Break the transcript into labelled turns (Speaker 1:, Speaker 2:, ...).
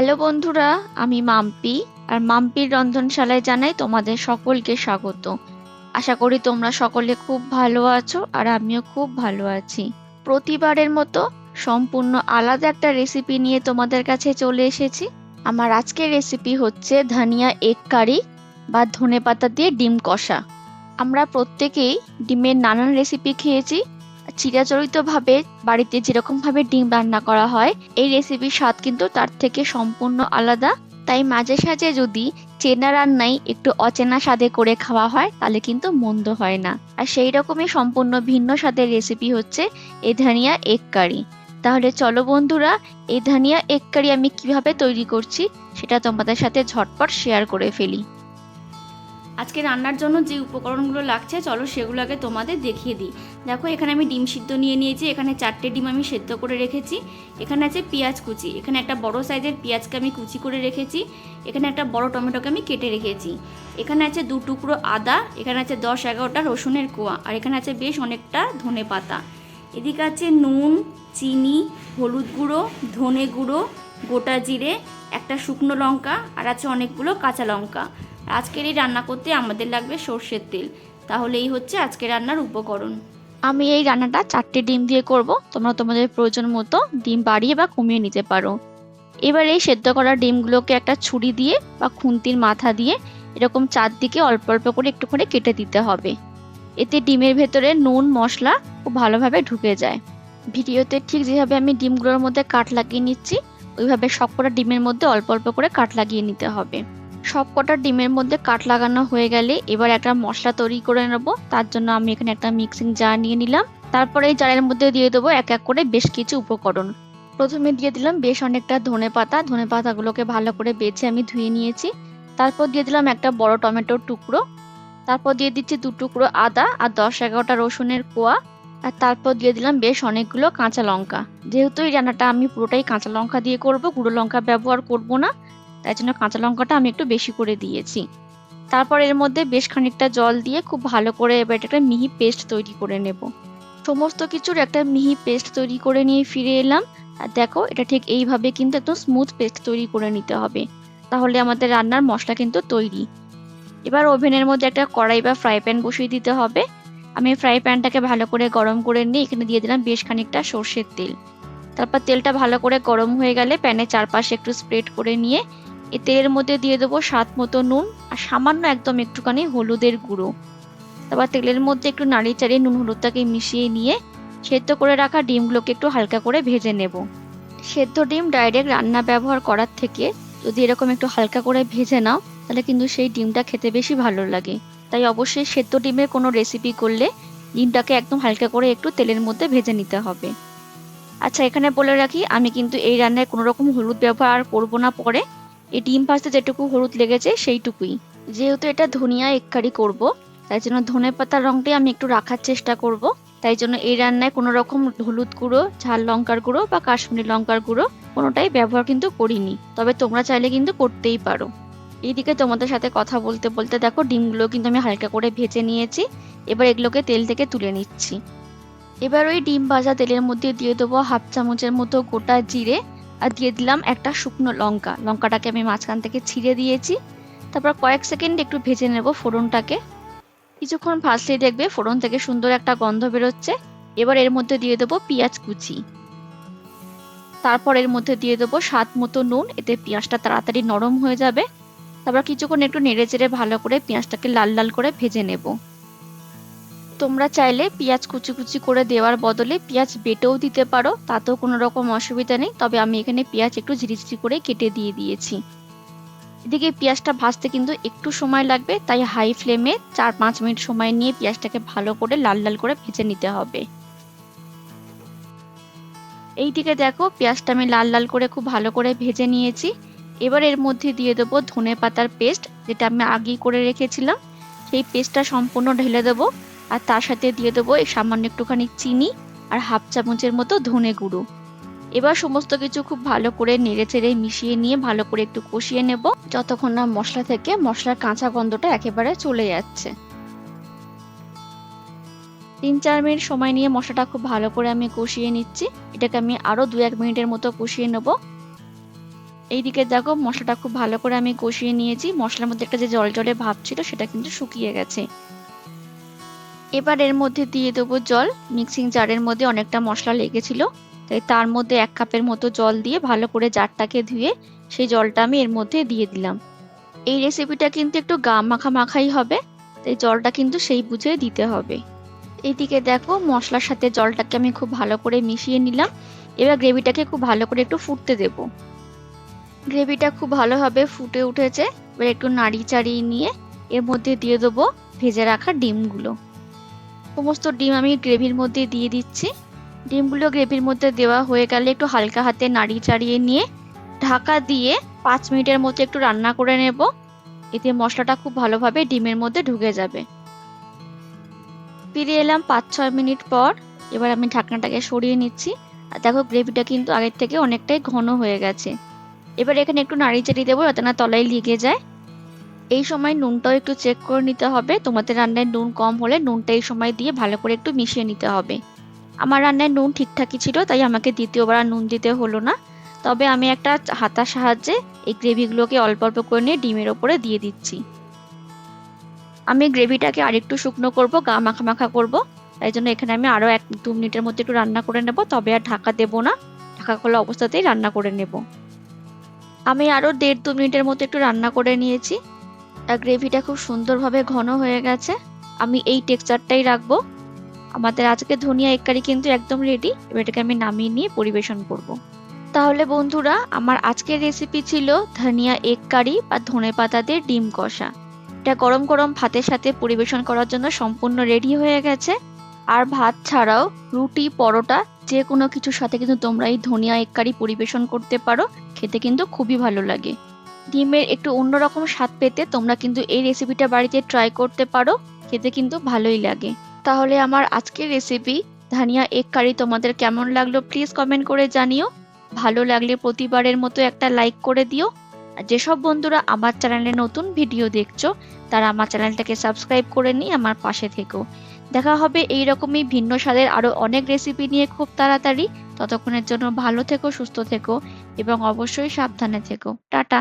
Speaker 1: Hello বন্ধুরা, আমি মাম্পি। আর মাম্পির রন্ধনশালায় জানাই তোমাদের সকলকে স্বাগত। আশা করি তোমরা সকলে খুব ভালো আছো আর আমিও খুব ভালো আছি। প্রতিবারের মতো সম্পূর্ণ আলাদা একটা রেসিপি নিয়ে তোমাদের কাছে চলে এসেছি। আমার আজকের রেসিপি হচ্ছে ধনিয়া এগ কারি বা ধনেপাতা দিয়ে ডিম কষা। আমরা প্রত্যেকেই ডিমের নানান রেসিপি খেয়েছি। চিরাচরিতভাবে বাড়িতে যেরকম ভাবে ডিম রান্না করা হয়, এই রেসিপির স্বাদ কিন্তু তার থেকে সম্পূর্ণ আলাদা। তাই মাঝে সাঝে যদি চেনা রান্নাই একটু অচেনা স্বাদে করে খাওয়া হয় তাহলে কিন্তু মন্দ হয় না। আর সেই রকমই সম্পূর্ণ ভিন্ন স্বাদের রেসিপি হচ্ছে এই ধনিয়া এগ কারি। তাহলে চলো বন্ধুরা, এই ধনিয়া এগ কারি আমি কিভাবে তৈরি করছি সেটা তোমাদের সাথে ঝটপট শেয়ার করে ফেলি। আজকে রান্নার জন্য যে উপকরণগুলো লাগছে চলো সেগুলো আগে তোমাদের দেখিয়ে দিই। দেখো, এখানে আমি ডিম সিদ্ধ নিয়ে নিয়েছি। এখানে 4টে ডিম আমি সেদ্ধ করে রেখেছি। এখানে আছে পেঁয়াজ কুচি। এখানে একটা বড় সাইজের পেঁয়াজকে আমি কুচি করে রেখেছি। এখানে একটা বড় টমেটোকে আমি কেটে রেখেছি। এখানে আছে 2 টুকরো আদা। এখানে আছে 10-11টা রসুনের কোয়া। আর এখানে আছে বেশ অনেকটা ধনে পাতা। এদিকে আছে নুন, চিনি, হলুদ গুঁড়ো, ধনে গুঁড়ো, গোটা জিরে, একটা শুকনো লঙ্কা, আর আছে অনেকগুলো কাঁচা লঙ্কা। আজকের এই রান্না করতে আমাদের লাগবে সর্ষের তেল। তাহলে এই হচ্ছে আজকে রান্নার উপকরণ। আমি এই রান্নাটা 4টে ডিম দিয়ে করব। তোমরা তোমাদের প্রয়োজন মতো ডিম বাড়িয়ে বা কমিয়ে নিতে পারো। এবার এই সেদ্ধ করা ডিমগুলোকে একটা ছুরি দিয়ে বা খুন্তির মাথা দিয়ে এরকম চারদিকে অল্প অল্প করে একটু করে কেটে দিতে হবে। এতে ডিমের ভেতরে নুন মশলা খুব ভালোভাবে ঢুকে যায়। ভিডিওতে ঠিক যেভাবে আমি ডিমগুলোর মধ্যে কাট লাগিয়ে নিচ্ছি, ওইভাবে সবকটা ডিমের মধ্যে অল্প অল্প করে কাট লাগিয়ে নিতে হবে। সবকটা ডিমের মধ্যে কাট লাগানো হয়ে গেলে এবার একটা মশলা তৈরি করে নেব। তার জন্য আমি এখানে একটা মিক্সিং জার নিয়ে নিলাম। তারপরে এই জারের মধ্যে দিয়ে দেবো এক এক করে বেশ কিছু উপকরণ। প্রথমে দিয়ে দিলাম বেশ অনেকটা ধনেপাতা। ধনেপাতাগুলোকে ভালো করে বেছে আমি ধুয়ে নিয়েছি। তারপর দিয়ে দিলাম একটা বড় টমেটোর টুকরো। তারপর দিয়ে দিচ্ছি 2 টুকরো আদা আর 10-11টা রসুনের কোয়া। আর তারপর দিয়ে দিলাম বেশ অনেকগুলো কাঁচা লঙ্কা। যেহেতু এই রান্নাটা আমি পুরোটাই কাঁচা লঙ্কা দিয়ে করব, গুঁড়ো লঙ্কা ব্যবহার করব না, তাই জন্য কাঁচা লঙ্কাটা আমি একটু বেশি করে দিয়েছি। তারপর এর মধ্যে বেশ খানিকটা জল দিয়ে খুব ভালো করে এবার একটা মিহি পেস্ট তৈরি করে নেব। সমস্ত কিছুর একটা মিহি পেস্ট তৈরি করে নিয়ে ফিরে এলাম। আর দেখো, এটা ঠিক এইভাবে কিন্তু একদম স্মুথ পেস্ট তৈরি করে নিতে হবে, তাহলে আমাদের রান্নার মশলা কিন্তু তৈরি। এবার ওভেনের মধ্যে একটা কড়াই বা ফ্রাই প্যান বসিয়ে দিতে হবে। আমি ফ্রাই প্যানটাকে ভালো করে গরম করে নিয়ে এখানে দিয়ে দিলাম বেশ খানিকটা সর্ষের তেল। তারপর তেলটা ভালো করে গরম হয়ে গেলে প্যানের চারপাশে একটু স্প্রেড করে নিয়ে এই তেলের মধ্যে দিয়ে দেবো স্বাদ মতো নুন আর সামান্য একদম একটুখানি হলুদের গুঁড়ো। তারপর তেলের মধ্যে একটু নাড়িয়ে চাড়িয়ে নুন হলুদটাকে মিশিয়ে নিয়ে সেদ্ধ করে রাখা ডিমগুলোকে একটু হালকা করে ভেজে নেব। সেদ্ধ ডিম ডাইরেক্ট রান্না ব্যবহার করার থেকে যদি এরকম একটু হালকা করে ভেজে নাও তাহলে কিন্তু সেই ডিমটা খেতে বেশি ভালো লাগে। তাই অবশ্যই সেদ্ধ ডিমের কোনো রেসিপি করলে ডিমটাকে একদম হালকা করে একটু তেলের মধ্যে ভেজে নিতে হবে। আচ্ছা, এখানে বলে রাখি, আমি কিন্তু এই রান্নায় কোনো রকম হলুদ ব্যবহার করব না। পরে এই ডিম ভাজতে যেটুকু হলুদ লেগেছে সেইটুকুই। যেহেতু এটা ধনিয়া এগ কারি করব, তাই জন্য ধনেপাতার রঙটাই আমি একটু রাখার চেষ্টা করব। তাই জন্য এই রান্নায় কোনো রকম হলুদ গুঁড়ো, ঝাল লঙ্কার গুঁড়ো বা কাশ্মীরি লঙ্কার গুঁড়ো কোনোটাই ব্যবহার কিন্তু করিনি। তবে তোমরা চাইলে কিন্তু করতেই পারো। এইদিকে তোমাদের সাথে কথা বলতে বলতে দেখো ডিমগুলো কিন্তু আমি হালকা করে ভেজে নিয়েছি। এবার এগুলোকে তেল থেকে তুলে নিচ্ছি। এবার ওই ডিম ভাজা তেলের মধ্যে দিয়ে দেবো 1/2 চামচের মতো গোটা জিরে আর দিয়ে দিলাম একটা শুকনো লঙ্কা। লঙ্কাটাকে আমি মাঝখান থেকে ছিঁড়ে দিয়েছি। তারপর কয়েক সেকেন্ড একটু ভেজে নেব ফোড়নটাকে। কিছুক্ষণ ভাজলেই দেখবে ফোড়ন থেকে সুন্দর একটা গন্ধ বেরোচ্ছে। এবার এর মধ্যে দিয়ে দেবো পেঁয়াজ কুচি। তারপর এর মধ্যে দিয়ে দেবো স্বাদ মতো নুন, এতে পেঁয়াজটা তাড়াতাড়ি নরম হয়ে যাবে। তারপর কিছুক্ষণ একটু নেড়ে চেড়ে ভালো করে পেঁয়াজটাকে লাল লাল করে ভেজে নেব। তোমরা চাইলে পেঁয়াজ কুচি কুচি করে দেওয়ার বদলে পেঁয়াজ বেটেও দিতে পারো, তাতেও কোনো রকম অসুবিধা নেই। তবে আমি এখানে পেঁয়াজ একটু ঝিরিঝিরি করে কেটে দিয়ে দিয়েছি। এদিকে পেঁয়াজটা ভাজতে কিন্তু একটু সময় লাগবে, তাই হাই ফ্লেমে 4-5 মিনিট সময় নিয়ে পেঁয়াজটাকে ভালো করে লাল লাল করে ভেজে নিতে হবে। এইদিকে দেখো, পেঁয়াজটা আমি লাল লাল করে খুব ভালো করে ভেজে নিয়েছি। এবার এর মধ্যে দিয়ে দেবো ধনে পাতার পেস্ট, যেটা আমি আগেই করে রেখেছিলাম। সেই পেস্টটা সম্পূর্ণ ঢেলে দেবো। আর তার সাথে দিয়ে দেবো এই সামান্য একটুখানি চিনি আর 1/2 চামচের মতো ধনে গুঁড়ো। এবার সমস্ত কিছু খুব ভালো করে নেড়ে চেড়ে মিশিয়ে নিয়ে ভালো করে একটু কষিয়ে নেব, যতক্ষণ না মশলা থেকে মশলার কাঁচা গন্ধটা একেবারে চলে যাচ্ছে। 3-4 মিনিট সময় নিয়ে মশলাটা খুব ভালো করে আমি কষিয়ে নিচ্ছি। এটাকে আমি আরো 2-1 মিনিটের মতো কষিয়ে নেব। এইদিকে দেখো মশলাটা খুব ভালো করে আমি কষিয়ে নিয়েছি। মশলার মধ্যে একটা যে জল জলে ভাব ছিল সেটা কিন্তু শুকিয়ে গেছে। এবার এর মধ্যে দিয়ে দেবো জল। মিক্সিং জারের মধ্যে অনেকটা মশলা লেগেছিল, তাই তার মধ্যে 1 কাপের মতো জল দিয়ে ভালো করে জারটাকে ধুয়ে সেই জলটা আমি এর মধ্যে দিয়ে দিলাম। এই রেসিপিটা কিন্তু একটু গা মাখা মাখাই হবে, তাই জলটা কিন্তু সেই বুঝে দিতে হবে। এইদিকে দেখো মশলার সাথে জলটাকে আমি খুব ভালো করে মিশিয়ে নিলাম। এবার গ্রেভিটাকে খুব ভালো করে একটু ফুটতে দেব। গ্রেভিটা খুব ভালোভাবে ফুটে উঠেছে। এবার একটু নাড়ি চাড়িয়ে নিয়ে এর মধ্যে দিয়ে দেবো ভেজে রাখা ডিমগুলো। সমস্ত ডিম আমি গ্রেভির মধ্যে দিয়ে দিচ্ছি। ডিমগুলো গ্রেভির মধ্যে দেওয়া হয়ে গেলে একটু হালকা হাতে নাড়িয়ে চাড়িয়ে নিয়ে ঢাকা দিয়ে 5 মিনিটের মতো একটু রান্না করে নেব। এতে মশলাটা খুব ভালোভাবে ডিমের মধ্যে ঢুকে যাবে। ফিরে এলাম 5-6 মিনিট পর। এবার আমি ঢাকনাটাকে সরিয়ে নিচ্ছি। আর দেখো গ্রেভিটা কিন্তু আগের থেকে অনেকটাই ঘন হয়ে গেছে। এবার এখানে একটু নাড়ি চাড়িয়ে দেবো যাতে না তলায় লেগে যায়। এই সময় নুনটাও একটু চেক করে নিতে হবে। তোমাদের রান্নায় নুন কম হলে নুনটা এই সময় দিয়ে ভালো করে একটু মিশিয়ে নিতে হবে। আমার রান্নায় নুন ঠিকঠাকই ছিল, তাই আমাকে দ্বিতীয়বার আর নুন দিতে হলো না। তবে আমি একটা হাতার সাহায্যে এই গ্রেভিগুলোকে অল্প অল্প করে নিয়ে ডিমের ওপরে দিয়ে দিচ্ছি। আমি গ্রেভিটাকে আরেকটু শুকনো করব, গা মাখা মাখা করব। তাই জন্য এখানে আমি আরও 1-2 মিনিটের মধ্যে একটু রান্না করে নেব, তবে আর ঢাকা দেব না। ঢাকা খোলা অবস্থাতেই রান্না করে নেব। আমি আরও 1.5-2 মিনিটের মতো একটু রান্না করে নিয়েছি। আর গ্রেভিটা খুব সুন্দরভাবে ঘন হয়ে গেছে। আমি এই টেক্সচারটাই রাখবো। আমাদের আজকে ধনিয়া এগ কারি কিন্তু একদম রেডি। এবার এটাকে আমি নামিয়ে নিয়ে পরিবেশন করব। তাহলে বন্ধুরা, আমার আজকের রেসিপি ছিল ধনিয়া এগ কারি বা ধনেপাতা দিয়ে ডিম কষা। এটা গরম গরম ভাতের সাথে পরিবেশন করার জন্য সম্পূর্ণ রেডি হয়ে গেছে। আর ভাত ছাড়াও রুটি, পরোটা যে কোনো কিছুর সাথে কিন্তু তোমরা এই ধনিয়া এগ কারি পরিবেশন করতে পারো। খেতে কিন্তু খুবই ভালো লাগে। ডিমের একটু অন্যরকম স্বাদ পেতে তোমরা কিন্তু এই রেসিপিটা বাড়িতে ট্রাই করতে পারো। খেতে কিন্তু ভালোই লাগে। তাহলে আমার আজকের রেসিপি ধনিয়া এগ কারি তোমাদের কেমন লাগলো প্লিজ কমেন্ট করে জানিও। ভালো লাগলে প্রতিবারের মতো একটা লাইক করে দিও। আর যেসব বন্ধুরা আমার চ্যানেলে নতুন ভিডিও দেখছো তারা আমার চ্যানেলটাকে সাবস্ক্রাইব করে নিয়ে আমার পাশে থেকো। দেখা হবে এইরকমই ভিন্ন স্বাদের আরো অনেক রেসিপি নিয়ে খুব তাড়াতাড়ি। ততক্ষণের জন্য ভালো থেকো, সুস্থ থেকো এবং অবশ্যই সাবধানে থেকো। টাটা।